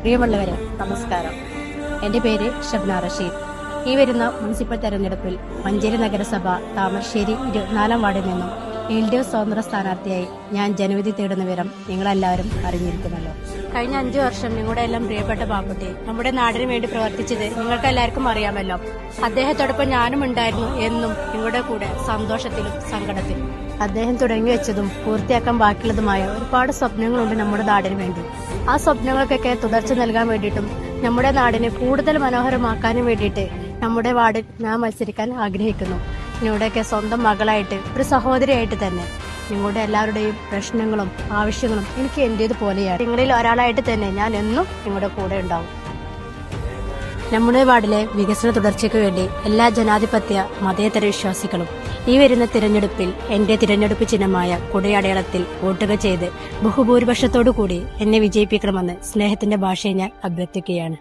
പ്രിയമുള്ളവരെ നമസ്കാരം. എൻ്റെ പേര് ഷബ്ന റഷീദ്. ഈ വരുന്ന മുനിസിപ്പൽ തെരഞ്ഞെടുപ്പിൽ മഞ്ചേരി നഗരസഭ താമരശ്ശേരി 24-ാം വാർഡിൽ നിന്നും LDF സ്വതന്ത്ര സ്ഥാനാർത്ഥിയായി ഞാൻ ജനവിധി തേടുന്ന വിവരം നിങ്ങളെല്ലാവരും അറിഞ്ഞിരിക്കുന്നല്ലോ. കഴിഞ്ഞ 5 വർഷം നിങ്ങളുടെ എല്ലാം പ്രിയപ്പെട്ട ബാപ്പുട്ടി നമ്മുടെ നാടിന് വേണ്ടി പ്രവർത്തിച്ചത് നിങ്ങൾക്ക് എല്ലാവർക്കും അറിയാമല്ലോ. അദ്ദേഹത്തോടൊപ്പം ഞാനും ഉണ്ടായിരുന്നു, എന്നും നിങ്ങളുടെ കൂടെ സന്തോഷത്തിലും സങ്കടത്തിലും. അദ്ദേഹം തുടങ്ങി വെച്ചതും പൂർത്തിയാക്കാൻ ബാക്കിയുള്ളതുമായ ഒരുപാട് സ്വപ്നങ്ങളുണ്ട് നമ്മുടെ നാടിന് വേണ്ടി. ആ സ്വപ്നങ്ങൾക്കൊക്കെ തുടർച്ച നൽകാൻ വേണ്ടിയിട്ടും നമ്മുടെ നാടിനെ കൂടുതൽ മനോഹരമാക്കാനും വേണ്ടിയിട്ട് നമ്മുടെ വാർഡിൽ ഞാൻ മത്സരിക്കാൻ ആഗ്രഹിക്കുന്നു. നിങ്ങളുടെയൊക്കെ സ്വന്തം മകളായിട്ട്, ഒരു സഹോദരിയായിട്ട് തന്നെ നിങ്ങളുടെ എല്ലാവരുടെയും പ്രശ്നങ്ങളും ആവശ്യങ്ങളും എനിക്ക് എന്റേതുപോലെയാണ്. നിങ്ങളിൽ ഒരാളായിട്ട് തന്നെ ഞാൻ എന്നും നിങ്ങളുടെ കൂടെ ഉണ്ടാവും. നമ്മുടെ വാർഡിലെ വികസന തുടർച്ചയ്ക്ക് വേണ്ടി എല്ലാ ജനാധിപത്യ മതേതര വിശ്വാസികളും ഈ വരുന്ന തിരഞ്ഞെടുപ്പിൽ എന്റെ തിരഞ്ഞെടുപ്പ് ചിഹ്നമായ കുടയടയാളത്തിൽ വോട്ടുകൾ ചെയ്ത് ബഹുഭൂരിപക്ഷത്തോടു കൂടി എന്നെ വിജയിപ്പിക്കണമെന്ന് സ്നേഹത്തിന്റെ ഭാഷയെ ഞാൻ അഭ്യർത്ഥിക്കുകയാണ്.